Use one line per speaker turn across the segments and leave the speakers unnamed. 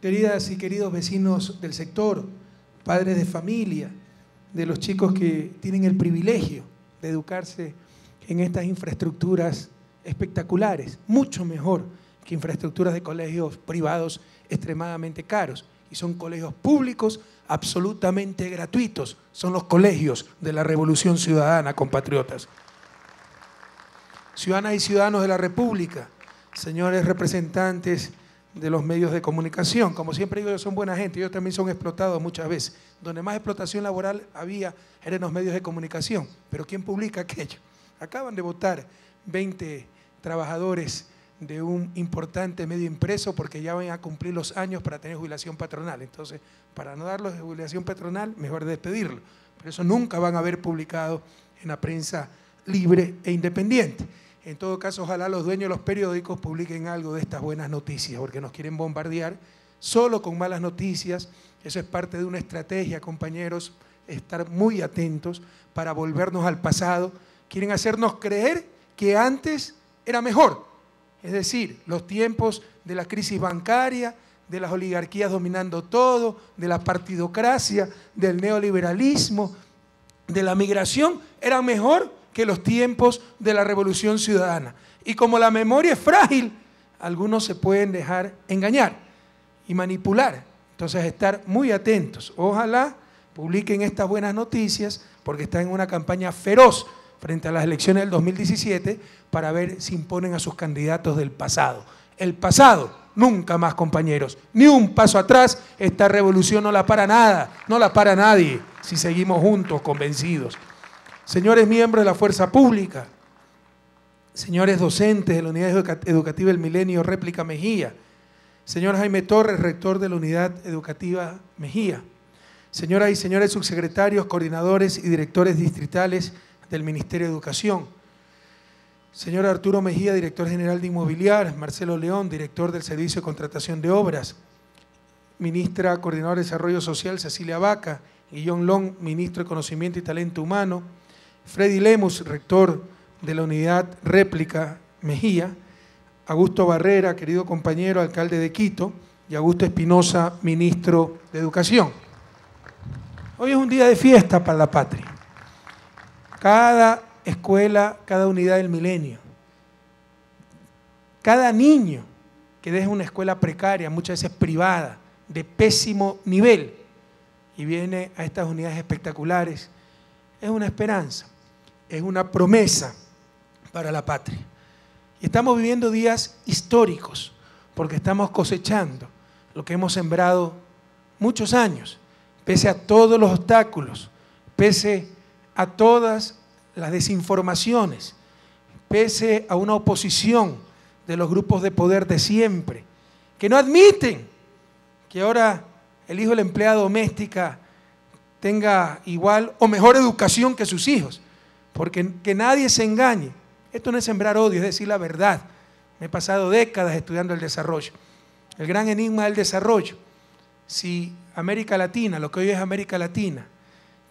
Queridas y queridos vecinos del sector, padres de familia, de los chicos que tienen el privilegio de educarse en estas infraestructuras espectaculares, mucho mejor que infraestructuras de colegios privados extremadamente caros. Y son colegios públicos absolutamente gratuitos, son los colegios de la Revolución Ciudadana, compatriotas. Ciudadanas y ciudadanos de la República, señores representantes de los medios de comunicación, como siempre digo, ellos son buena gente, ellos también son explotados muchas veces. Donde más explotación laboral había era en los medios de comunicación, pero ¿quién publica aquello? Acaban de votar 20 trabajadores de un importante medio impreso porque ya van a cumplir los años para tener jubilación patronal. Entonces, para no darlos de jubilación patronal, mejor despedirlo. Pero eso nunca van a ver publicado en la prensa libre e independiente. En todo caso, ojalá los dueños de los periódicos publiquen algo de estas buenas noticias, porque nos quieren bombardear solo con malas noticias. Eso es parte de una estrategia, compañeros, estar muy atentos para volvernos al pasado. Quieren hacernos creer que antes era mejor. Es decir, los tiempos de la crisis bancaria, de las oligarquías dominando todo, de la partidocracia, del neoliberalismo, de la migración, eran mejor que los tiempos de la Revolución Ciudadana. Y como la memoria es frágil, algunos se pueden dejar engañar y manipular. Entonces, estar muy atentos. Ojalá publiquen estas buenas noticias, porque están en una campaña feroz frente a las elecciones del 2017 para ver si imponen a sus candidatos del pasado. El pasado, nunca más, compañeros. Ni un paso atrás, esta revolución no la para nada, no la para nadie, si seguimos juntos, convencidos. Señores miembros de la fuerza pública, señores docentes de la Unidad Educativa del Milenio Réplica Mejía, señor Jaime Torres, rector de la Unidad Educativa Mejía, señoras y señores subsecretarios, coordinadores y directores distritales del Ministerio de Educación, señor Arturo Mejía, director general de Inmobiliar, Marcelo León, director del Servicio de Contratación de Obras, ministra coordinadora de Desarrollo Social, Cecilia Vaca, Guillón Long, ministro de Conocimiento y Talento Humano, Freddy Lemus, rector de la Unidad Réplica Mejía, Augusto Barrera, querido compañero, alcalde de Quito, y Augusto Espinosa, ministro de Educación. Hoy es un día de fiesta para la patria. Cada escuela, cada unidad del milenio, cada niño que deja una escuela precaria, muchas veces privada, de pésimo nivel, y viene a estas unidades espectaculares, es una esperanza, es una promesa para la patria. Y estamos viviendo días históricos, porque estamos cosechando lo que hemos sembrado muchos años, pese a todos los obstáculos, pese a todas las desinformaciones, pese a una oposición de los grupos de poder de siempre, que no admiten que ahora el hijo de la empleada doméstica tenga igual o mejor educación que sus hijos, porque que nadie se engañe. Esto no es sembrar odio, es decir la verdad. Me he pasado décadas estudiando el desarrollo, el gran enigma del desarrollo. Si América Latina, lo que hoy es América Latina,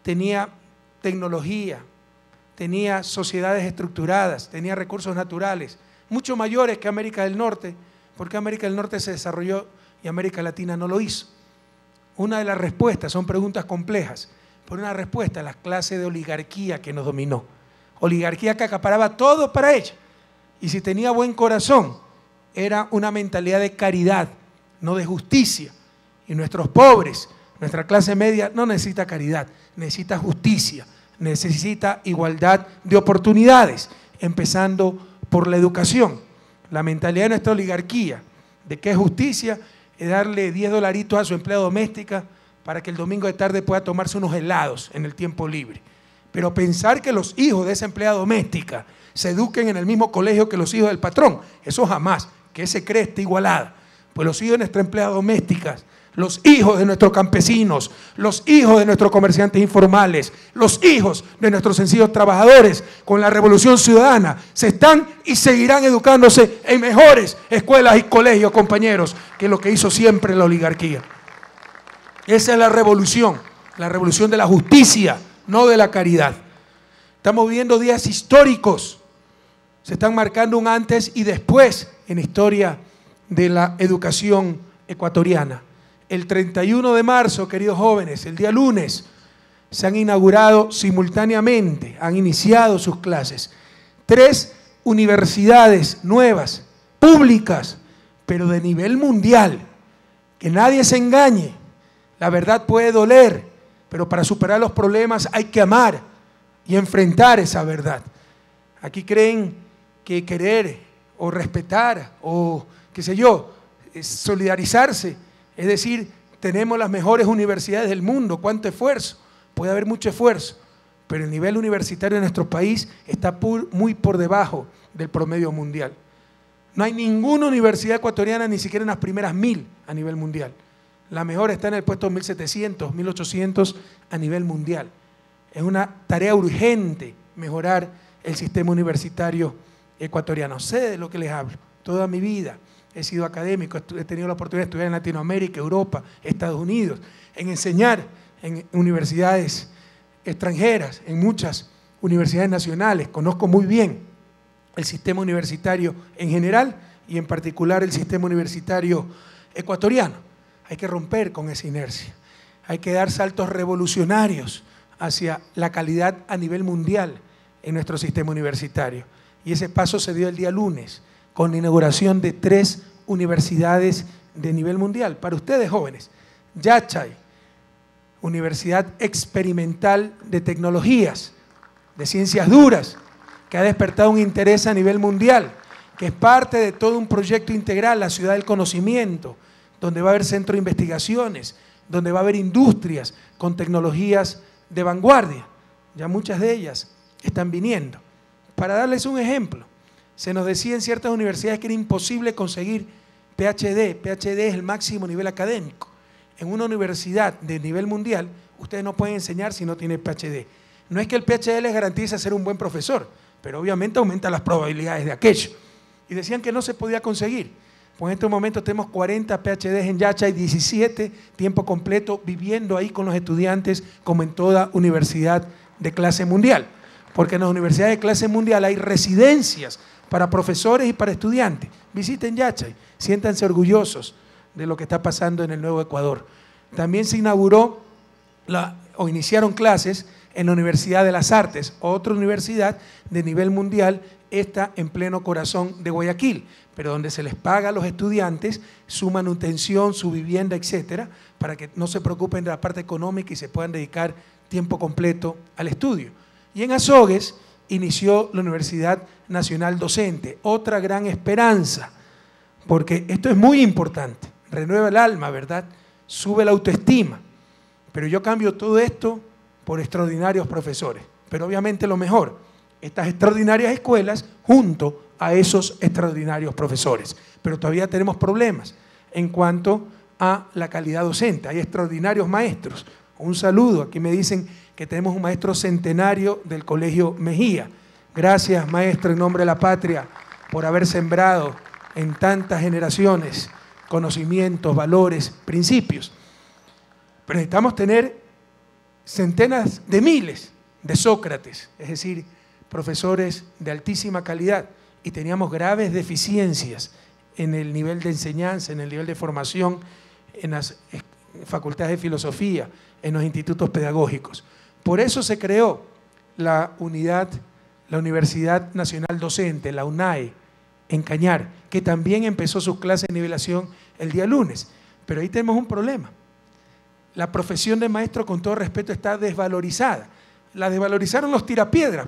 tenía tecnología, tenía sociedades estructuradas, tenía recursos naturales, mucho mayores que América del Norte, porque América del Norte se desarrolló y América Latina no lo hizo. Una de las respuestas, son preguntas complejas, pero una respuesta a la clase de oligarquía que nos dominó. Oligarquía que acaparaba todo para ella. Y si tenía buen corazón, era una mentalidad de caridad, no de justicia. Y nuestros pobres, nuestra clase media no necesita caridad, necesita justicia, necesita igualdad de oportunidades, empezando por la educación. La mentalidad de nuestra oligarquía, de qué es justicia, es darle $10 a su empleada doméstica para que el domingo de tarde pueda tomarse unos helados en el tiempo libre. Pero pensar que los hijos de esa empleada doméstica se eduquen en el mismo colegio que los hijos del patrón, eso jamás, que se cree está igualada. Pues los hijos de nuestras empleadas domésticas, los hijos de nuestros campesinos, los hijos de nuestros comerciantes informales, los hijos de nuestros sencillos trabajadores, con la Revolución Ciudadana, se están y seguirán educándose en mejores escuelas y colegios, compañeros, que lo que hizo siempre la oligarquía. Esa es la revolución de la justicia, no de la caridad. Estamos viviendo días históricos, se están marcando un antes y después en la historia de la educación ecuatoriana. El 31 de marzo, queridos jóvenes, el día lunes, se han inaugurado simultáneamente, han iniciado sus clases, 3 universidades nuevas, públicas, pero de nivel mundial. Que nadie se engañe, la verdad puede doler, pero para superar los problemas hay que amar y enfrentar esa verdad. Aquí creen que querer o respetar o, qué sé yo, solidarizarse, es decir, tenemos las mejores universidades del mundo, ¿cuánto esfuerzo? Puede haber mucho esfuerzo, pero el nivel universitario de nuestro país está muy por debajo del promedio mundial. No hay ninguna universidad ecuatoriana, ni siquiera en las primeras 1000 a nivel mundial. La mejor está en el puesto 1700, 1800 a nivel mundial. Es una tarea urgente mejorar el sistema universitario ecuatoriano. Sé de lo que les hablo. Toda mi vida he sido académico, he tenido la oportunidad de estudiar en Latinoamérica, Europa, Estados Unidos, en enseñar en universidades extranjeras, en muchas universidades nacionales. Conozco muy bien el sistema universitario en general y en particular el sistema universitario ecuatoriano. Hay que romper con esa inercia, hay que dar saltos revolucionarios hacia la calidad a nivel mundial en nuestro sistema universitario. Y ese paso se dio el día lunes con la inauguración de 3 universidades de nivel mundial. Para ustedes jóvenes, Yachay, Universidad Experimental de Tecnologías, de Ciencias Duras, que ha despertado un interés a nivel mundial, que es parte de todo un proyecto integral, la ciudad del conocimiento, donde va a haber centro de investigaciones, donde va a haber industrias con tecnologías de vanguardia. Ya muchas de ellas están viniendo. Para darles un ejemplo, se nos decía en ciertas universidades que era imposible conseguir PhD. PhD es el máximo nivel académico. En una universidad de nivel mundial, ustedes no pueden enseñar si no tienen PhD. No es que el PhD les garantice ser un buen profesor, pero obviamente aumenta las probabilidades de aquello. Y decían que no se podía conseguir. Pues en estos momentos tenemos 40 PhDs en Yachay, 17 tiempo completo, viviendo ahí con los estudiantes como en toda universidad de clase mundial. Porque en las universidades de clase mundial hay residencias para profesores y para estudiantes. Visiten Yachay, siéntanse orgullosos de lo que está pasando en el Nuevo Ecuador. También se inauguró o iniciaron clases en la Universidad de las Artes, otra universidad de nivel mundial, está en pleno corazón de Guayaquil, pero donde se les paga a los estudiantes su manutención, su vivienda, etcétera, para que no se preocupen de la parte económica y se puedan dedicar tiempo completo al estudio. Y en Azogues inició la Universidad Nacional Docente, otra gran esperanza, porque esto es muy importante, renueva el alma, ¿verdad? Sube la autoestima, pero yo cambio todo esto por extraordinarios profesores, pero obviamente lo mejor, estas extraordinarias escuelas junto a esos extraordinarios profesores, pero todavía tenemos problemas en cuanto a la calidad docente, hay extraordinarios maestros. Un saludo, aquí me dicen que tenemos un maestro centenario del Colegio Mejía. Gracias, maestro, en nombre de la patria, por haber sembrado en tantas generaciones conocimientos, valores, principios. Pero necesitamos tener centenas de miles de Sócrates, es decir, profesores de altísima calidad, y teníamos graves deficiencias en el nivel de enseñanza, en el nivel de formación, en las facultades de filosofía, en los institutos pedagógicos. Por eso se creó la Universidad Nacional Docente, la UNAE, en Cañar, que también empezó sus clases de nivelación el día lunes. Pero ahí tenemos un problema. La profesión de maestro, con todo respeto, está desvalorizada. La desvalorizaron los tirapiedras.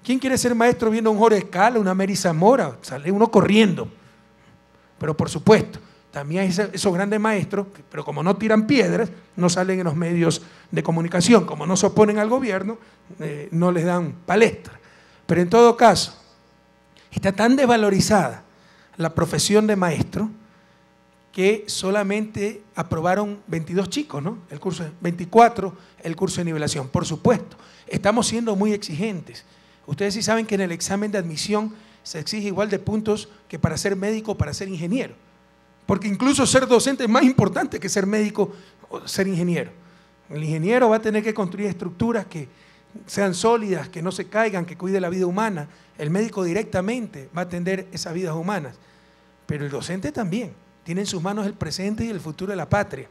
¿Quién quiere ser maestro viendo a un Jorge Escala, una Mary Zamora? Sale uno corriendo. Pero por supuesto, también hay esos grandes maestros, pero como no tiran piedras, no salen en los medios de comunicación. Como no se oponen al gobierno, no les dan palestra. Pero en todo caso, está tan desvalorizada la profesión de maestro que solamente aprobaron 22 chicos, ¿no? 24 el curso de nivelación. Por supuesto, estamos siendo muy exigentes. Ustedes sí saben que en el examen de admisión se exige igual de puntos que para ser médico o para ser ingeniero. Porque incluso ser docente es más importante que ser médico o ser ingeniero. El ingeniero va a tener que construir estructuras que sean sólidas, que no se caigan, que cuide la vida humana. El médico directamente va a atender esas vidas humanas. Pero el docente también tiene en sus manos el presente y el futuro de la patria.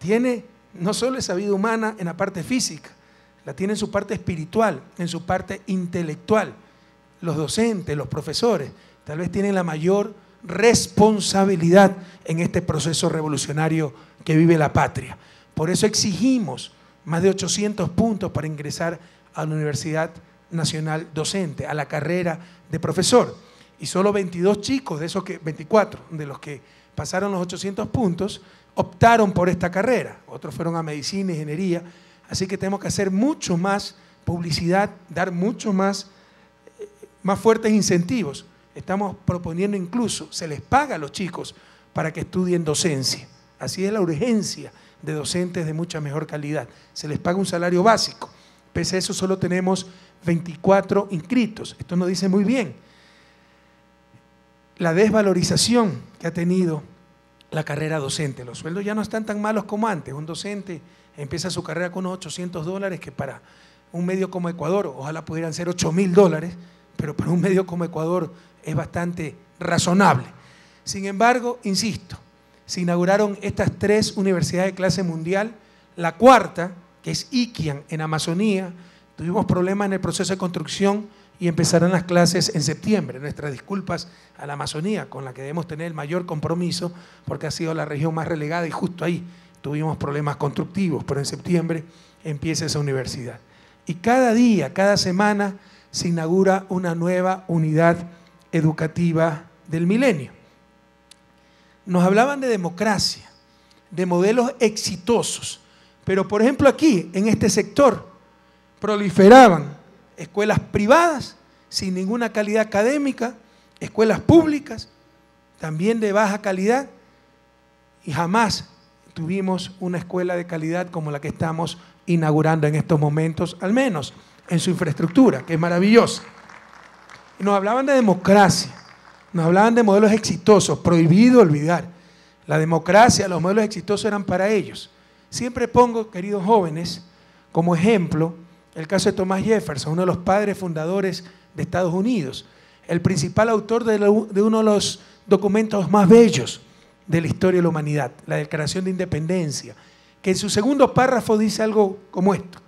tiene no solo esa vida humana en la parte física, la tiene en su parte espiritual, en su parte intelectual. Los docentes, los profesores, tal vez tienen la mayor responsabilidad en este proceso revolucionario que vive la patria. Por eso exigimos más de 800 puntos para ingresar a la Universidad Nacional Docente, a la carrera de profesor. Y solo 22 chicos, de esos que 24, de los que pasaron los 800 puntos, optaron por esta carrera. Otros fueron a medicina, ingeniería. Así que tenemos que hacer mucho más publicidad, dar mucho más fuertes incentivos. Estamos proponiendo incluso, se les paga a los chicos para que estudien docencia. Así es la urgencia de docentes de mucha mejor calidad. Se les paga un salario básico. Pese a eso solo tenemos 24 inscritos. Esto nos dice muy bien la desvalorización que ha tenido la carrera docente. Los sueldos ya no están tan malos como antes. Un docente empieza su carrera con unos $800, que para un medio como Ecuador, ojalá pudieran ser $8.000, pero para un medio como Ecuador es bastante razonable. Sin embargo, insisto, se inauguraron estas 3 universidades de clase mundial. La cuarta, que es Iquian, en Amazonía, tuvimos problemas en el proceso de construcción y empezarán las clases en septiembre. Nuestras disculpas a la Amazonía, con la que debemos tener el mayor compromiso, porque ha sido la región más relegada y justo ahí tuvimos problemas constructivos, pero en septiembre empieza esa universidad. Y cada día, cada semana, se inaugura una nueva unidad educativa del milenio. Nos hablaban de democracia, de modelos exitosos, pero por ejemplo aquí, en este sector, proliferaban escuelas privadas sin ninguna calidad académica, escuelas públicas también de baja calidad, y jamás tuvimos una escuela de calidad como la que estamos inaugurando en estos momentos, al menos en su infraestructura, que es maravillosa. Y nos hablaban de democracia, nos hablaban de modelos exitosos. Prohibido olvidar, la democracia, los modelos exitosos eran para ellos. Siempre pongo, queridos jóvenes, como ejemplo el caso de Thomas Jefferson, uno de los padres fundadores de Estados Unidos, el principal autor de uno de los documentos más bellos de la historia de la humanidad, la Declaración de Independencia, que en su segundo párrafo dice algo como esto: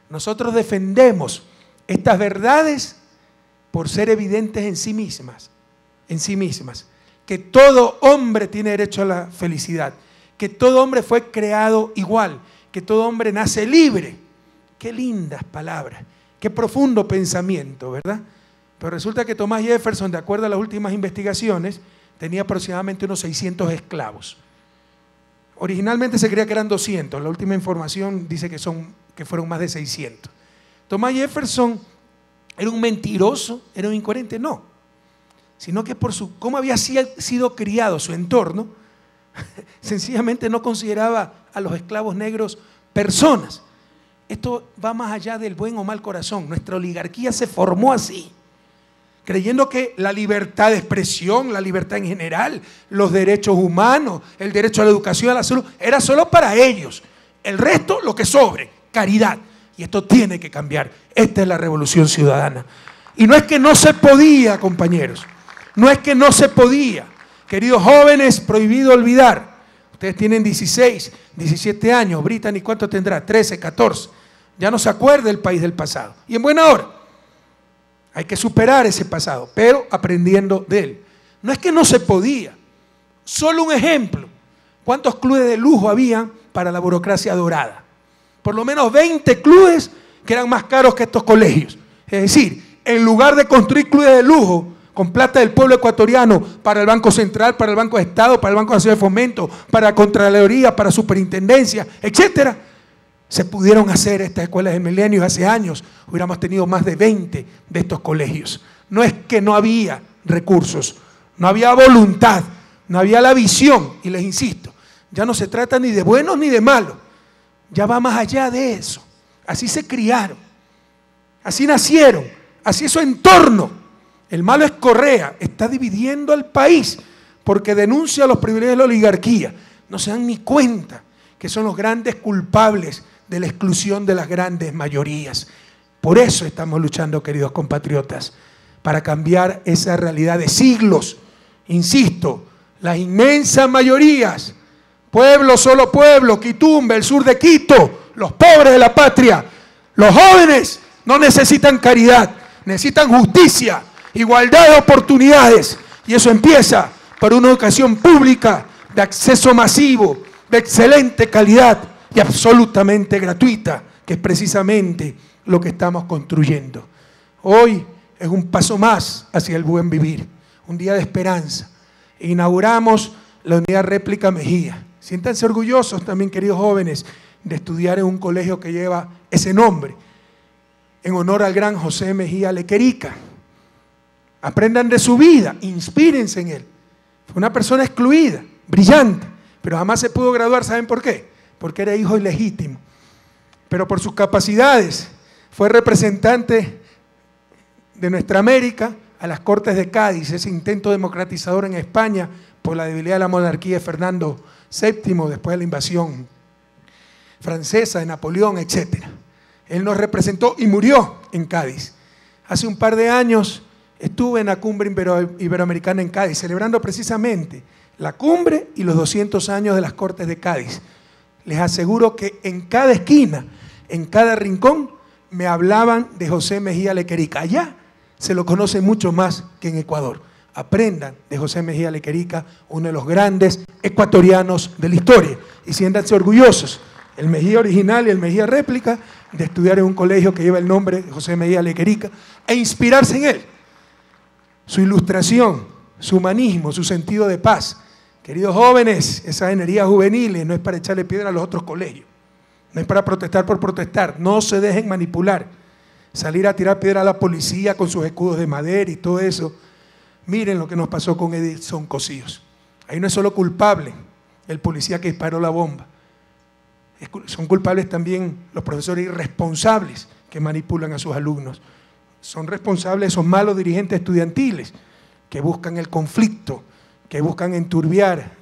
nosotros defendemos estas verdades por ser evidentes en sí mismas, que todo hombre tiene derecho a la felicidad, que todo hombre fue creado igual, que todo hombre nace libre. Qué lindas palabras, qué profundo pensamiento, ¿verdad? Pero resulta que Thomas Jefferson, de acuerdo a las últimas investigaciones, tenía aproximadamente unos 600 esclavos. Originalmente se creía que eran 200, la última información dice que fueron más de 600. Thomas Jefferson era un mentiroso, era un incoherente, no, sino que por cómo había sido criado, su entorno, sencillamente no consideraba a los esclavos negros personas. Esto va más allá del buen o mal corazón. Nuestra oligarquía se formó así, creyendo que la libertad de expresión, la libertad en general, los derechos humanos, el derecho a la educación, a la salud, era solo para ellos. El resto, lo que sobre, caridad. Y esto tiene que cambiar. Esta es la revolución ciudadana. Y no es que no se podía, compañeros. No es que no se podía. Queridos jóvenes, prohibido olvidar. Ustedes tienen 16, 17 años. Brittany, ¿cuánto tendrá? 13, 14. Ya no se acuerda el país del pasado. Y en buena hora. Hay que superar ese pasado, pero aprendiendo de él. No es que no se podía. Solo un ejemplo. ¿Cuántos clubes de lujo había para la burocracia dorada? Por lo menos 20 clubes que eran más caros que estos colegios. Es decir, en lugar de construir clubes de lujo con plata del pueblo ecuatoriano para el Banco Central, para el Banco de Estado, para el Banco Nacional de Fomento, para la Contraloría, para Superintendencia, etcétera, se pudieron hacer estas escuelas de milenio hace años. Hubiéramos tenido más de 20 de estos colegios. No es que no había recursos, no había voluntad, no había la visión. Y les insisto, ya no se trata ni de buenos ni de malos, ya va más allá de eso. Así se criaron, así nacieron, así es su entorno. El malo es Correa, está dividiendo al país porque denuncia los privilegios de la oligarquía. No se dan ni cuenta que son los grandes culpables de la exclusión de las grandes mayorías. Por eso estamos luchando, queridos compatriotas, para cambiar esa realidad de siglos. Insisto, las inmensas mayorías Pueblo, solo pueblo, Quitumbe, el sur de Quito, los pobres de la patria, los jóvenes no necesitan caridad, necesitan justicia, igualdad de oportunidades. Y eso empieza por una educación pública de acceso masivo, de excelente calidad y absolutamente gratuita, que es precisamente lo que estamos construyendo. Hoy es un paso más hacia el buen vivir, un día de esperanza. Inauguramos la unidad réplica Mejía. Siéntanse orgullosos también, queridos jóvenes, de estudiar en un colegio que lleva ese nombre, en honor al gran José Mejía Lequerica. Aprendan de su vida, inspírense en él. Fue una persona excluida, brillante, pero jamás se pudo graduar. ¿Saben por qué? Porque era hijo ilegítimo. Pero por sus capacidades fue representante de nuestra América a las Cortes de Cádiz, ese intento democratizador en España por la debilidad de la monarquía de Fernando VII después de la invasión francesa de Napoleón, etc. Él nos representó y murió en Cádiz. Hace un par de años estuve en la cumbre iberoamericana en Cádiz, celebrando precisamente la cumbre y los 200 años de las Cortes de Cádiz. Les aseguro que en cada esquina, en cada rincón, me hablaban de José Mejía Lequerica. Allá se lo conoce mucho más que en Ecuador. Aprendan de José Mejía Lequerica, uno de los grandes ecuatorianos de la historia. Y siéntanse orgullosos, el Mejía original y el Mejía réplica, de estudiar en un colegio que lleva el nombre de José Mejía Lequerica e inspirarse en él. Su ilustración, su humanismo, su sentido de paz. Queridos jóvenes, esas energías juveniles no es para echarle piedra a los otros colegios. No es para protestar por protestar. No se dejen manipular. Salir a tirar piedra a la policía con sus escudos de madera y todo eso. Miren lo que nos pasó con Edison Cosíos. Ahí no es solo culpable el policía que disparó la bomba. Son culpables también los profesores irresponsables que manipulan a sus alumnos. Son responsables esos malos dirigentes estudiantiles que buscan el conflicto, que buscan enturbiar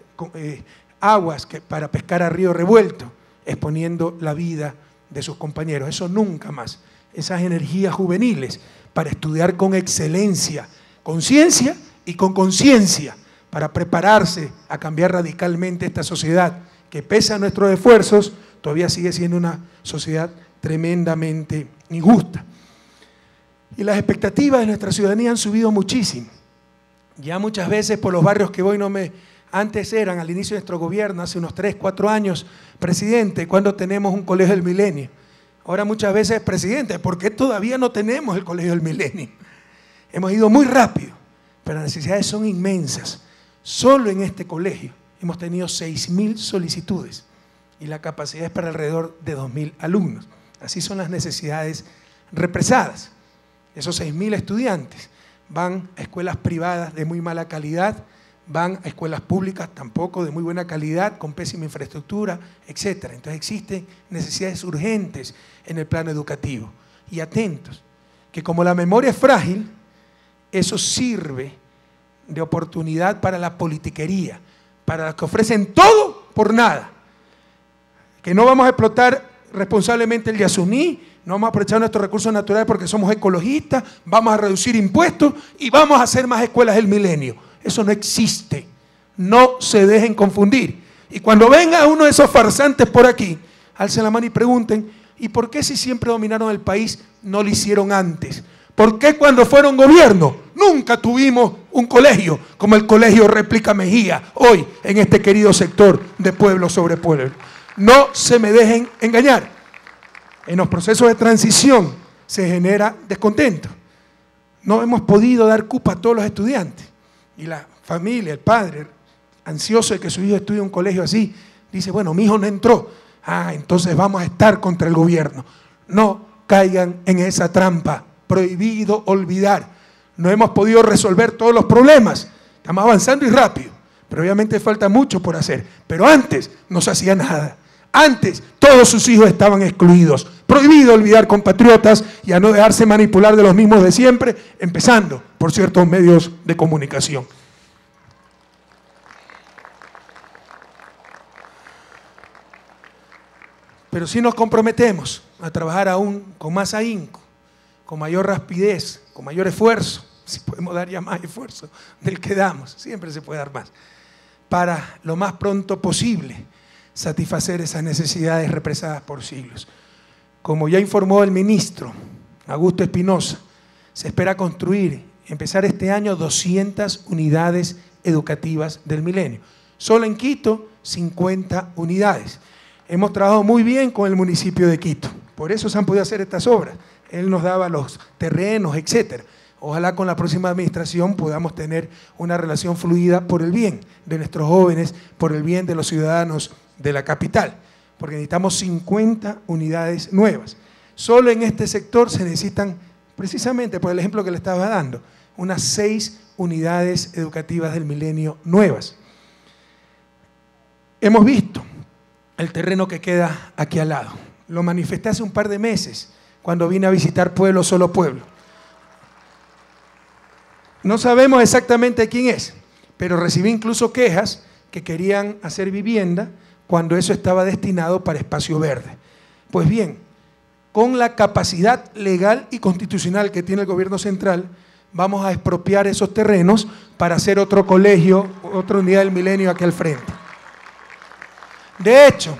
aguas para pescar a río revuelto, exponiendo la vida de sus compañeros. Eso nunca más. Esas energías juveniles para estudiar con excelencia, con ciencia y con conciencia, para prepararse a cambiar radicalmente esta sociedad que, pese a nuestros esfuerzos, todavía sigue siendo una sociedad tremendamente injusta. Y las expectativas de nuestra ciudadanía han subido muchísimo. Ya muchas veces por los barrios que voy antes eran, al inicio de nuestro gobierno, hace unos 3, 4 años, presidente, ¿cuándo tenemos un colegio del milenio? Ahora muchas veces, presidente, ¿por qué todavía no tenemos el colegio del milenio? Hemos ido muy rápido, pero las necesidades son inmensas. Solo en este colegio hemos tenido 6.000 solicitudes y la capacidad es para alrededor de 2.000 alumnos. Así son las necesidades represadas. Esos 6.000 estudiantes van a escuelas privadas de muy mala calidad, van a escuelas públicas tampoco de muy buena calidad, con pésima infraestructura, etc. Entonces existen necesidades urgentes en el plano educativo. Y atentos, que como la memoria es frágil, eso sirve de oportunidad para la politiquería, para los que ofrecen todo por nada. Que no vamos a explotar responsablemente el Yasuní, no vamos a aprovechar nuestros recursos naturales porque somos ecologistas, vamos a reducir impuestos y vamos a hacer más escuelas del milenio. Eso no existe. No se dejen confundir. Y cuando venga uno de esos farsantes por aquí, alcen la mano y pregunten, ¿y por qué si siempre dominaron el país no lo hicieron antes? ¿Por qué cuando fueron gobierno nunca tuvimos un colegio como el Colegio Réplica Mejía hoy en este querido sector de Pueblo sobre Pueblo? No se me dejen engañar. En los procesos de transición se genera descontento. No hemos podido dar cupo a todos los estudiantes. Y la familia, el padre, ansioso de que su hijo estudie en un colegio así, dice, bueno, mi hijo no entró. Entonces vamos a estar contra el gobierno. No caigan en esa trampa. Prohibido olvidar. No hemos podido resolver todos los problemas. Estamos avanzando y rápido. Pero obviamente falta mucho por hacer. Pero antes no se hacía nada. Antes todos sus hijos estaban excluidos. Prohibido olvidar, compatriotas, y a no dejarse manipular de los mismos de siempre, empezando por ciertos medios de comunicación. Pero si nos comprometemos a trabajar aún con más ahínco, con mayor rapidez, con mayor esfuerzo, si podemos dar ya más esfuerzo del que damos, siempre se puede dar más, para lo más pronto posible satisfacer esas necesidades represadas por siglos. Como ya informó el ministro Augusto Espinosa, se espera empezar este año 200 unidades educativas del milenio. Solo en Quito, 50 unidades. Hemos trabajado muy bien con el municipio de Quito, por eso se han podido hacer estas obras. Él nos daba los terrenos, etc. Ojalá con la próxima administración podamos tener una relación fluida por el bien de nuestros jóvenes, por el bien de los ciudadanos de la capital, porque necesitamos 50 unidades nuevas. Solo en este sector se necesitan, precisamente por el ejemplo que le estaba dando, unas 6 unidades educativas del milenio nuevas. Hemos visto el terreno que queda aquí al lado. Lo manifesté hace un par de meses, cuando vine a visitar Pueblo Solo Pueblo. No sabemos exactamente quién es, pero recibí incluso quejas que querían hacer vivienda cuando eso estaba destinado para espacio verde. Pues bien, con la capacidad legal y constitucional que tiene el gobierno central, vamos a expropiar esos terrenos para hacer otro colegio, otra unidad del milenio aquí al frente. De hecho,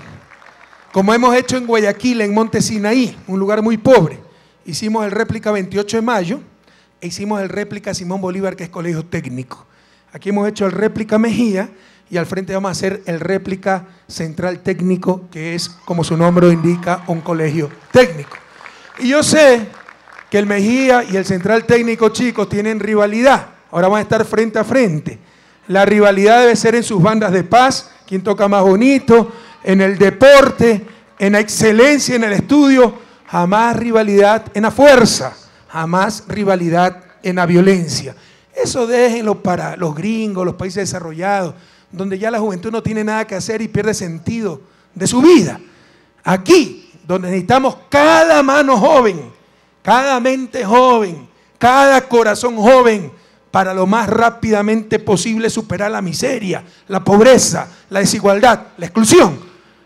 como hemos hecho en Guayaquil, en Monte Sinaí, un lugar muy pobre, hicimos el réplica 28 de mayo e hicimos el réplica Simón Bolívar, que es colegio técnico. Aquí hemos hecho el réplica Mejía y al frente vamos a hacer el réplica Central Técnico, que es, como su nombre lo indica, un colegio técnico. Y yo sé que el Mejía y el Central Técnico, chicos, tienen rivalidad. Ahora van a estar frente a frente. La rivalidad debe ser en sus bandas de paz, quién toca más bonito, en el deporte, en la excelencia, en el estudio. Jamás rivalidad en la fuerza, jamás rivalidad en la violencia. Eso déjenlo para los gringos, los países desarrollados, donde ya la juventud no tiene nada que hacer y pierde sentido de su vida. Aquí, donde necesitamos cada mano joven, cada mente joven, cada corazón joven, para lo más rápidamente posible superar la miseria, la pobreza, la desigualdad, la exclusión.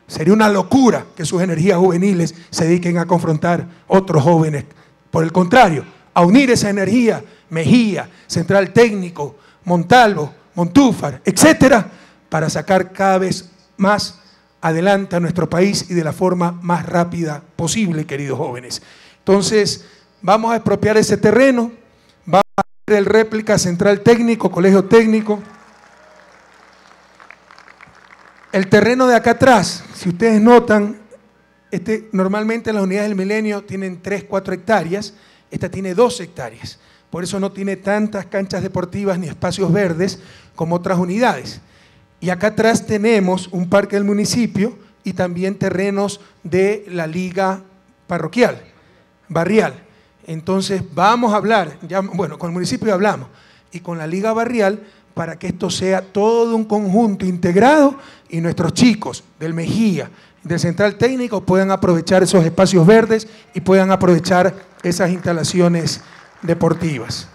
Sería una locura que sus energías juveniles se dediquen a confrontar otros jóvenes. Por el contrario, a unir esa energía, Mejía, Central Técnico, Montalvo, Montúfar, etcétera, para sacar cada vez más adelante a nuestro país y de la forma más rápida posible, queridos jóvenes. Entonces, vamos a expropiar ese terreno, vamos a hacer el réplica Central Técnico, Colegio Técnico. El terreno de acá atrás, si ustedes notan, normalmente las unidades del milenio tienen 3, 4 hectáreas, esta tiene 2 hectáreas. Por eso no tiene tantas canchas deportivas ni espacios verdes como otras unidades. Y acá atrás tenemos un parque del municipio y también terrenos de la liga parroquial, barrial. Entonces vamos a hablar, bueno, con el municipio ya hablamos, y con la liga barrial para que esto sea todo un conjunto integrado y nuestros chicos del Mejía, del Central Técnico puedan aprovechar esos espacios verdes y puedan aprovechar esas instalaciones deportivas.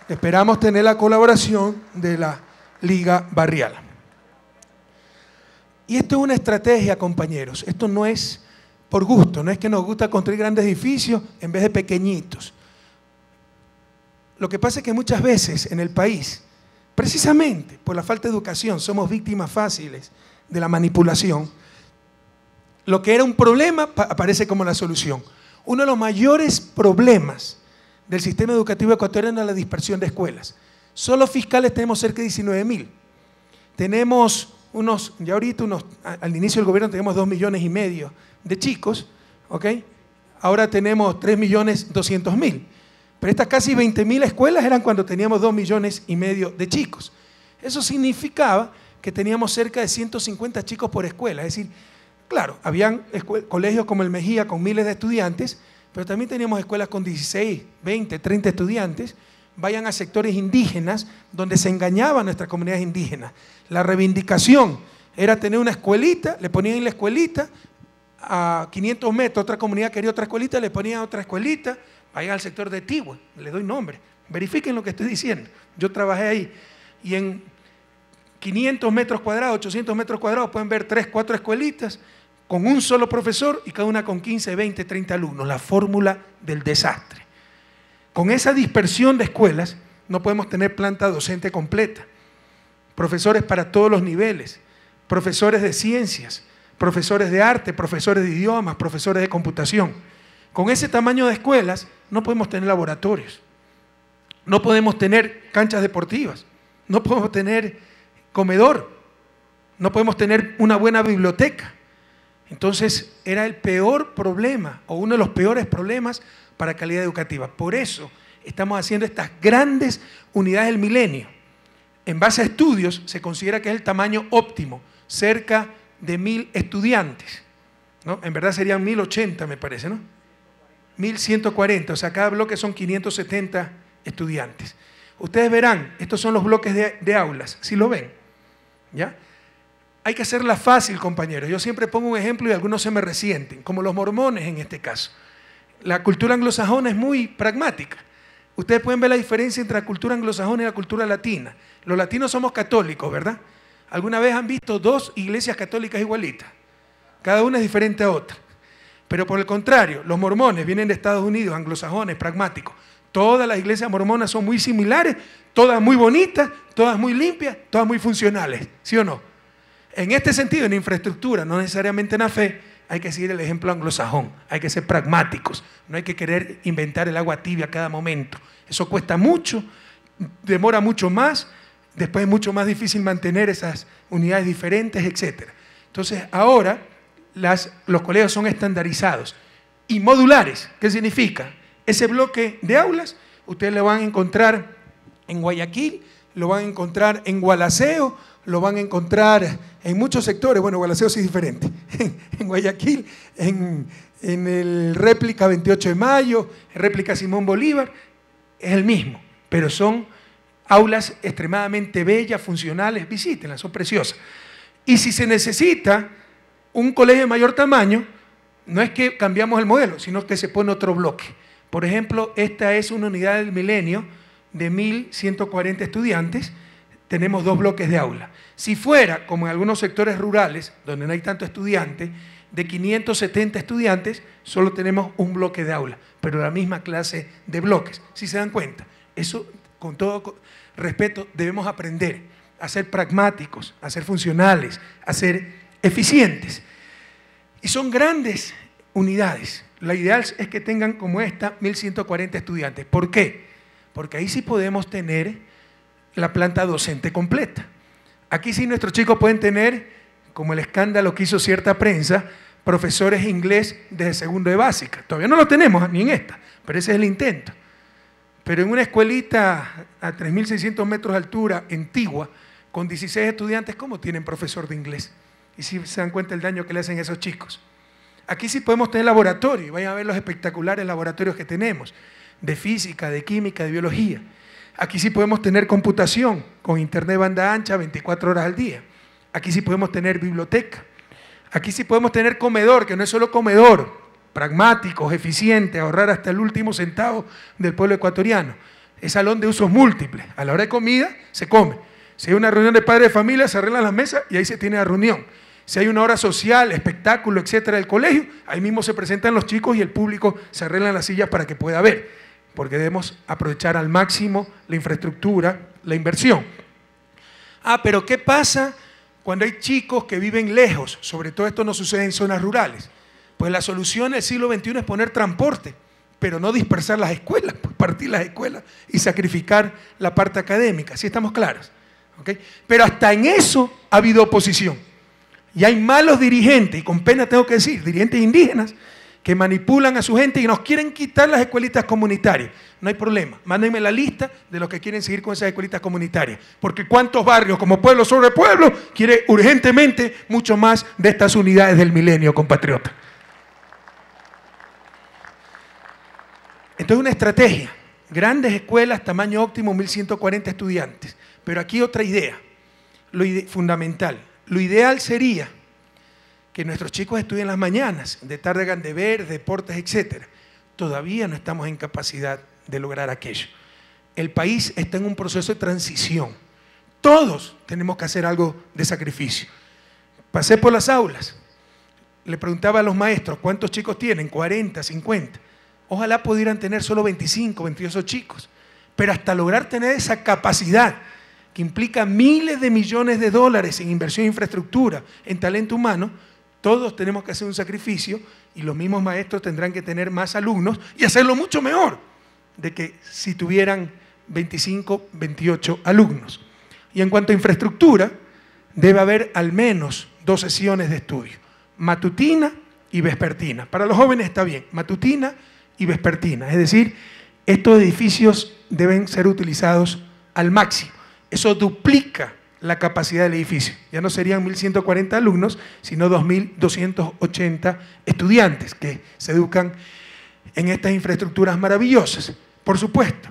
Esperamos tener la colaboración de la Liga Barrial. Y esto es una estrategia, compañeros. Esto no es por gusto, no es que nos gusta construir grandes edificios en vez de pequeñitos. Lo que pasa es que muchas veces en el país, precisamente por la falta de educación, somos víctimas fáciles de la manipulación. Lo que era un problema aparece como la solución. Uno de los mayores problemas del sistema educativo ecuatoriano es la dispersión de escuelas. Solo fiscales tenemos cerca de 19.000. Tenemos ya ahorita al inicio del gobierno teníamos 2,5 millones de chicos, ¿ok? Ahora tenemos 3,200,000. Pero estas casi 20.000 escuelas eran cuando teníamos 2,5 millones de chicos. Eso significaba que teníamos cerca de 150 chicos por escuela. Es decir, claro, habían colegios como el Mejía con miles de estudiantes, pero también teníamos escuelas con 16, 20, 30 estudiantes. Vayan a sectores indígenas donde se engañaba a nuestras comunidades indígenas. La reivindicación era tener una escuelita, le ponían en la escuelita, a 500 metros otra comunidad quería otra escuelita, le ponían otra escuelita. Vayan al sector de Tigua, le doy nombre, verifiquen lo que estoy diciendo. Yo trabajé ahí y en 500 metros cuadrados, 800 metros cuadrados pueden ver 3, 4 escuelitas con un solo profesor y cada una con 15, 20, 30 alumnos. La fórmula del desastre. Con esa dispersión de escuelas no podemos tener planta docente completa, profesores para todos los niveles, profesores de ciencias, profesores de arte, profesores de idiomas, profesores de computación. Con ese tamaño de escuelas no podemos tener laboratorios, no podemos tener canchas deportivas, no podemos tener comedor, no podemos tener una buena biblioteca. Entonces era el peor problema o uno de los peores problemas para calidad educativa. Por eso estamos haciendo estas grandes unidades del milenio. En base a estudios se considera que es el tamaño óptimo, cerca de 1000 estudiantes, ¿no? En verdad serían 1080, me parece, ¿no? 1140, o sea, cada bloque son 570 estudiantes. Ustedes verán, estos son los bloques de aulas, ¿sí lo ven? ¿Ya? Hay que hacerla fácil, compañeros. Yo siempre pongo un ejemplo y algunos se me resienten, como los mormones en este caso. La cultura anglosajona es muy pragmática. Ustedes pueden ver la diferencia entre la cultura anglosajona y la cultura latina. Los latinos somos católicos, ¿verdad? ¿Alguna vez han visto dos iglesias católicas igualitas? Cada una es diferente a otra. Pero por el contrario, los mormones vienen de Estados Unidos, anglosajones, pragmáticos. Todas las iglesias mormonas son muy similares, todas muy bonitas, todas muy limpias, todas muy funcionales, ¿sí o no? En este sentido, en infraestructura, no necesariamente en la fe, hay que seguir el ejemplo anglosajón, hay que ser pragmáticos, no hay que querer inventar el agua tibia a cada momento. Eso cuesta mucho, demora mucho más, después es mucho más difícil mantener esas unidades diferentes, etc. Entonces, ahora los colegios son estandarizados y modulares. ¿Qué significa? Ese bloque de aulas, ustedes lo van a encontrar en Guayaquil, lo van a encontrar en Gualaceo, lo van a encontrar en muchos sectores. Bueno, Gualaceo sí es diferente. En Guayaquil, en el réplica 28 de Mayo, en réplica Simón Bolívar, es el mismo, pero son aulas extremadamente bellas, funcionales, visítenlas, son preciosas. Y si se necesita un colegio de mayor tamaño, no es que cambiamos el modelo, sino que se pone otro bloque. Por ejemplo, esta es una unidad del milenio de 1140 estudiantes, tenemos dos bloques de aula. Si fuera, como en algunos sectores rurales, donde no hay tanto estudiante, de 570 estudiantes, solo tenemos un bloque de aula, pero la misma clase de bloques. Si se dan cuenta, eso, con todo respeto, debemos aprender a ser pragmáticos, a ser funcionales, a ser eficientes. Y son grandes unidades. La ideal es que tengan como esta 1140 estudiantes. ¿Por qué? Porque ahí sí podemos tener la planta docente completa. Aquí sí nuestros chicos pueden tener, como el escándalo que hizo cierta prensa, profesores inglés desde segundo de básica. Todavía no lo tenemos ni en esta, pero ese es el intento. Pero en una escuelita a 3.600 metros de altura, antigua, con 16 estudiantes, ¿cómo tienen profesor de inglés? Y si se dan cuenta el daño que le hacen a esos chicos. Aquí sí podemos tener laboratorio, y vayan a ver los espectaculares laboratorios que tenemos, de física, de química, de biología. Aquí sí podemos tener computación, con internet banda ancha 24 horas al día. Aquí sí podemos tener biblioteca. Aquí sí podemos tener comedor, que no es solo comedor, pragmáticos, eficientes, ahorrar hasta el último centavo del pueblo ecuatoriano. Es salón de usos múltiples. A la hora de comida, se come. Si hay una reunión de padres de familia, se arreglan las mesas y ahí se tiene la reunión. Si hay una hora social, espectáculo, etcétera, del colegio, ahí mismo se presentan los chicos y el público se arreglan las sillas para que pueda ver, porque debemos aprovechar al máximo la infraestructura, la inversión. Pero ¿qué pasa cuando hay chicos que viven lejos? Sobre todo esto no sucede en zonas rurales. Pues la solución del siglo XXI es poner transporte, pero no dispersar las escuelas, partir las escuelas y sacrificar la parte académica. ¿Sí estamos claros? ¿Okay? Pero hasta en eso ha habido oposición. Y hay malos dirigentes, y con pena tengo que decir, dirigentes indígenas, que manipulan a su gente y nos quieren quitar las escuelitas comunitarias. No hay problema, mándenme la lista de los que quieren seguir con esas escuelitas comunitarias. Porque cuántos barrios, como pueblo sobre pueblo, quiere urgentemente mucho más de estas unidades del milenio, compatriota. Entonces una estrategia, grandes escuelas, tamaño óptimo, 1140 estudiantes. Pero aquí otra idea, fundamental. Lo ideal sería que nuestros chicos estudien las mañanas, de tarde hagan deber, deportes, etc. Todavía no estamos en capacidad de lograr aquello. El país está en un proceso de transición. Todos tenemos que hacer algo de sacrificio. Pasé por las aulas, le preguntaba a los maestros, ¿cuántos chicos tienen? 40, 50. Ojalá pudieran tener solo 25, 28 chicos. Pero hasta lograr tener esa capacidad que implica miles de millones de dólares en inversión en infraestructura, en talento humano, todos tenemos que hacer un sacrificio y los mismos maestros tendrán que tener más alumnos y hacerlo mucho mejor de que si tuvieran 25, 28 alumnos. Y en cuanto a infraestructura, debe haber al menos 2 sesiones de estudio, matutina y vespertina. Para los jóvenes está bien, matutina y vespertina. Es decir, estos edificios deben ser utilizados al máximo. Eso duplica la capacidad del edificio. Ya no serían 1.140 alumnos, sino 2.280 estudiantes que se educan en estas infraestructuras maravillosas. Por supuesto,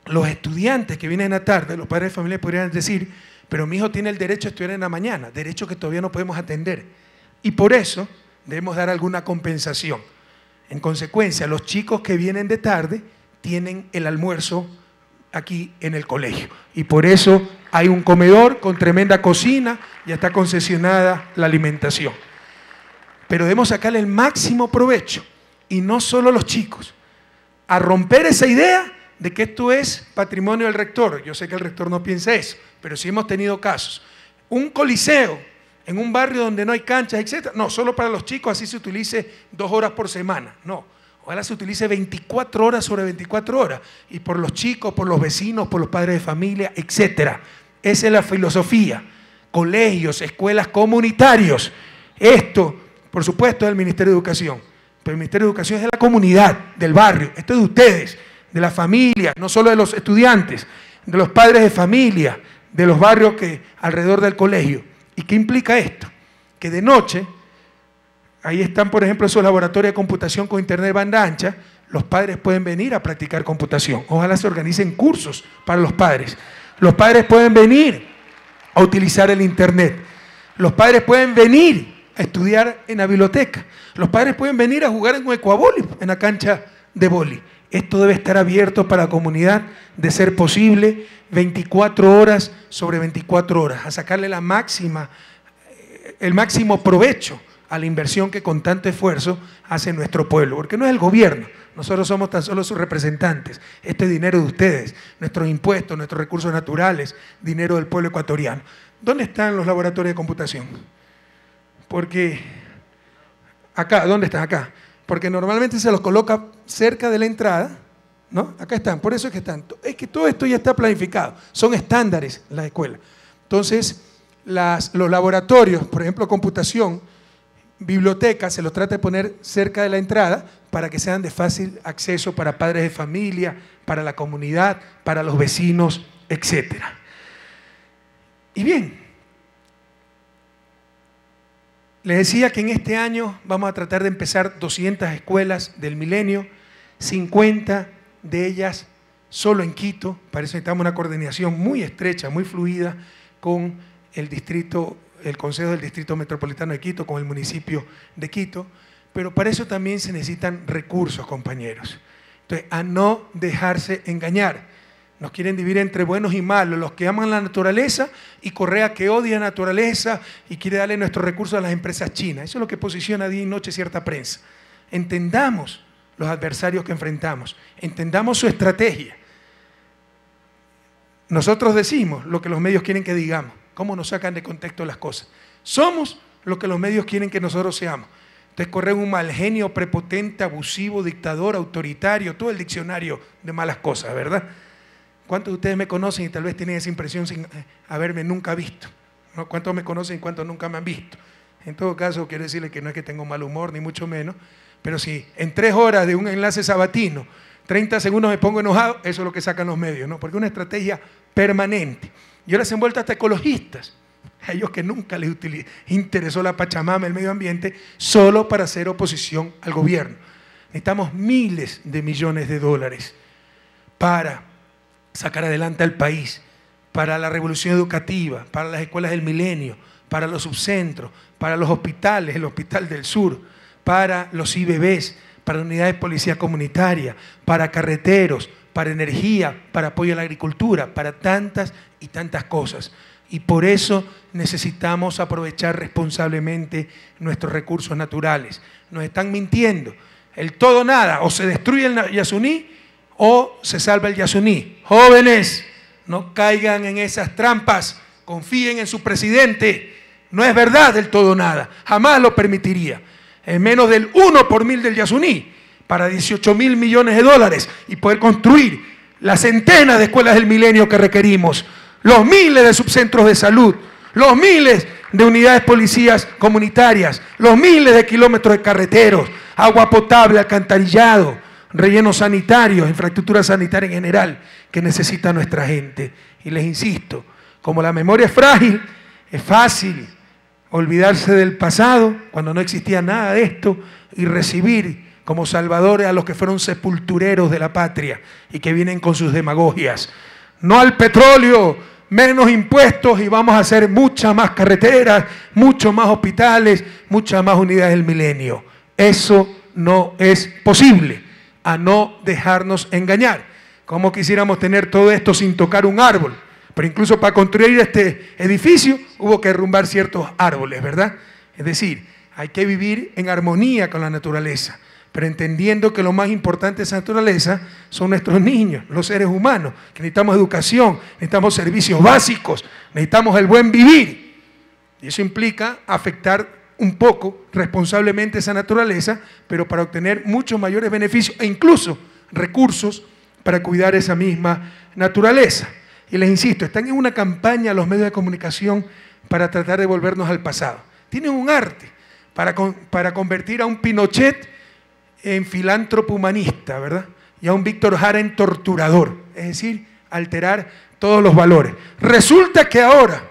los estudiantes que vienen a tarde, los padres de familia podrían decir, pero mi hijo tiene el derecho a estudiar en la mañana, derecho que todavía no podemos atender. Y por eso debemos dar alguna compensación. En consecuencia, los chicos que vienen de tarde tienen el almuerzo aquí en el colegio. Y por eso hay un comedor con tremenda cocina, ya está concesionada la alimentación. Pero debemos sacarle el máximo provecho, y no solo los chicos, a romper esa idea de que esto es patrimonio del rector. Yo sé que el rector no piensa eso, pero sí hemos tenido casos. Un coliseo en un barrio donde no hay canchas, etc. No, solo para los chicos, así se utilice 2 horas por semana. No, ojalá se utilice 24 horas sobre 24 horas. Y por los chicos, por los vecinos, por los padres de familia, etc. Esa es la filosofía. Colegios, escuelas comunitarios. Esto, por supuesto, es el Ministerio de Educación. Pero el Ministerio de Educación es de la comunidad, del barrio. Esto es de ustedes, de las familias, no solo de los estudiantes, de los padres de familia, de los barrios que alrededor del colegio. ¿Y qué implica esto? Que de noche, ahí están, por ejemplo, esos laboratorios de computación con internet de banda ancha, los padres pueden venir a practicar computación. Ojalá se organicen cursos para los padres. Los padres pueden venir a utilizar el internet. Los padres pueden venir a estudiar en la biblioteca. Los padres pueden venir a jugar en un ecuavoli, en la cancha de vóley. Esto debe estar abierto para la comunidad, de ser posible, 24 horas sobre 24 horas, a sacarle el máximo provecho a la inversión que con tanto esfuerzo hace nuestro pueblo, porque no es el gobierno, nosotros somos tan solo sus representantes. Este es dinero de ustedes, nuestros impuestos, nuestros recursos naturales, dinero del pueblo ecuatoriano. ¿Dónde están los laboratorios de computación? Porque acá, ¿dónde están? Acá. Porque normalmente se los coloca cerca de la entrada, ¿no? Acá están, por eso es que están. Es que todo esto ya está planificado, son estándares en las escuelas. Entonces, los laboratorios, por ejemplo, computación, bibliotecas, se los trata de poner cerca de la entrada para que sean de fácil acceso para padres de familia, para la comunidad, para los vecinos, etc. Y bien, les decía que en este año vamos a tratar de empezar 200 escuelas del milenio, 50 de ellas solo en Quito. Para eso necesitamos una coordinación muy estrecha, muy fluida con el Consejo del Distrito Metropolitano de Quito, con el municipio de Quito, pero para eso también se necesitan recursos, compañeros. Entonces, a no dejarse engañar. Nos quieren dividir entre buenos y malos, los que aman la naturaleza y Correa que odia la naturaleza y quiere darle nuestros recursos a las empresas chinas. Eso es lo que posiciona día y noche cierta prensa. Entendamos los adversarios que enfrentamos, entendamos su estrategia. Nosotros decimos lo que los medios quieren que digamos, cómo nos sacan de contexto las cosas. Somos lo que los medios quieren que nosotros seamos. Entonces Correa es un mal genio, prepotente, abusivo, dictador, autoritario, todo el diccionario de malas cosas, ¿verdad? ¿Cuántos de ustedes me conocen y tal vez tienen esa impresión sin haberme nunca visto? ¿No? ¿Cuántos me conocen y cuántos nunca me han visto? En todo caso, quiero decirles que no es que tengo mal humor, ni mucho menos, pero si en 3 horas de un enlace sabatino, 30 segundos me pongo enojado, eso es lo que sacan los medios, ¿no? Porque es una estrategia permanente. Y ahora se han vuelto hasta ecologistas, a ellos que nunca les interesó la Pachamama, el medio ambiente, solo para hacer oposición al gobierno. Necesitamos miles de millones de dólares para sacar adelante al país, para la revolución educativa, para las escuelas del milenio, para los subcentros, para los hospitales, el Hospital del Sur, para los IBBs, para unidades de policía comunitaria, para carreteros, para energía, para apoyo a la agricultura, para tantas y tantas cosas. Y por eso necesitamos aprovechar responsablemente nuestros recursos naturales. Nos están mintiendo. El todo nada, o se destruye el Yasuní o se salva el Yasuní. Jóvenes, No caigan en esas trampas, confíen en su presidente. No es verdad del todo nada, jamás lo permitiría. En menos del 1 por 1000 del Yasuní, para 18.000 millones de dólares y poder construir las centenas de escuelas del milenio que requerimos, los miles de subcentros de salud, los miles de unidades policías comunitarias, los miles de kilómetros de carreteros, agua potable, alcantarillado, rellenos sanitarios, infraestructura sanitaria en general que necesita nuestra gente. Y les insisto, como la memoria es frágil, es fácil olvidarse del pasado cuando no existía nada de esto y recibir como salvadores a los que fueron sepultureros de la patria y que vienen con sus demagogias. No al petróleo, menos impuestos y vamos a hacer muchas más carreteras, muchos más hospitales, muchas más unidades del milenio. Eso no es posible, a no dejarnos engañar. Como quisiéramos tener todo esto sin tocar un árbol, pero incluso para construir este edificio hubo que derrumbar ciertos árboles, ¿verdad? Es decir, hay que vivir en armonía con la naturaleza, pero entendiendo que lo más importante de esa naturaleza son nuestros niños, los seres humanos, que necesitamos educación, necesitamos servicios básicos, necesitamos el buen vivir. Y eso implica afectar un poco responsablemente esa naturaleza, pero para obtener muchos mayores beneficios e incluso recursos para cuidar esa misma naturaleza. Y les insisto, están en una campaña los medios de comunicación para tratar de volvernos al pasado. Tienen un arte para convertir a un Pinochet en filántropo humanista, ¿verdad? Y a un Víctor Jara en torturador, es decir, alterar todos los valores. Resulta que ahora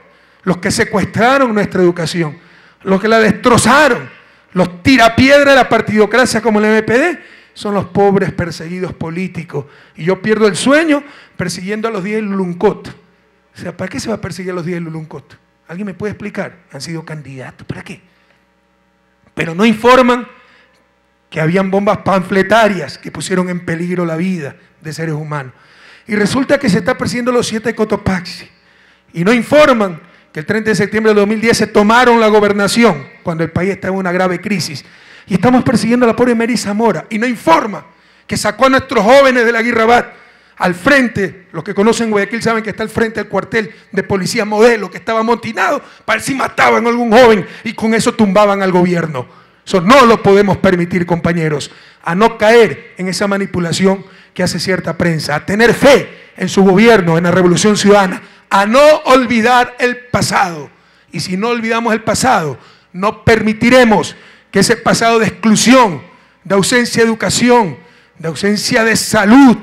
los que secuestraron nuestra educación, los que la destrozaron, los tirapiedra de la partidocracia como el MPD, son los pobres perseguidos políticos. Y yo pierdo el sueño persiguiendo a los 10 de Luluncot. O sea, ¿para qué se va a perseguir a los 10 de Luluncot? ¿Alguien me puede explicar? Han sido candidatos, ¿para qué? Pero no informan que habían bombas panfletarias que pusieron en peligro la vida de seres humanos. Y resulta que se está persiguiendo a los 7 de Cotopaxi. Y no informan que el 30 de septiembre de 2010 se tomaron la gobernación cuando el país estaba en una grave crisis. Y estamos persiguiendo a la pobre Mary Zamora. Y no informa que sacó a nuestros jóvenes de la Guirrabat al frente. Los que conocen Guayaquil saben que está al frente del cuartel de policía modelo, que estaba amotinado para ver si mataban a algún joven y con eso tumbaban al gobierno. Eso no lo podemos permitir, compañeros, a no caer en esa manipulación que hace cierta prensa, a tener fe en su gobierno, en la Revolución Ciudadana, a no olvidar el pasado. Y si no olvidamos el pasado, no permitiremos que ese pasado de exclusión, de ausencia de educación, de ausencia de salud,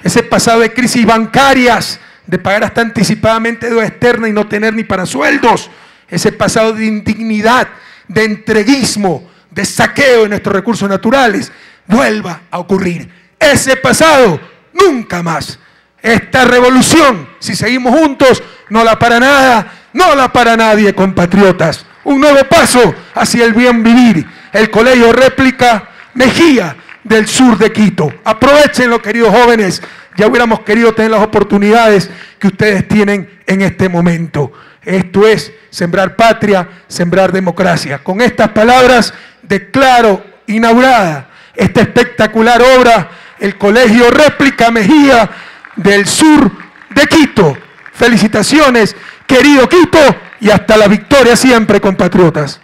ese pasado de crisis bancarias, de pagar hasta anticipadamente deuda externa y no tener ni para sueldos, ese pasado de indignidad, de entreguismo, de saqueo de nuestros recursos naturales, vuelva a ocurrir. Ese pasado, nunca más. Esta revolución, si seguimos juntos, no la para nada, no la para nadie, compatriotas. Un nuevo paso hacia el bien vivir. El Colegio Réplica Mejía del sur de Quito. Aprovechenlo, queridos jóvenes. Ya hubiéramos querido tener las oportunidades que ustedes tienen en este momento. Esto es sembrar patria, sembrar democracia. Con estas palabras declaro inaugurada esta espectacular obra, el Colegio Réplica Mejía del sur de Quito. Felicitaciones, querido Quito, y hasta la victoria siempre, compatriotas.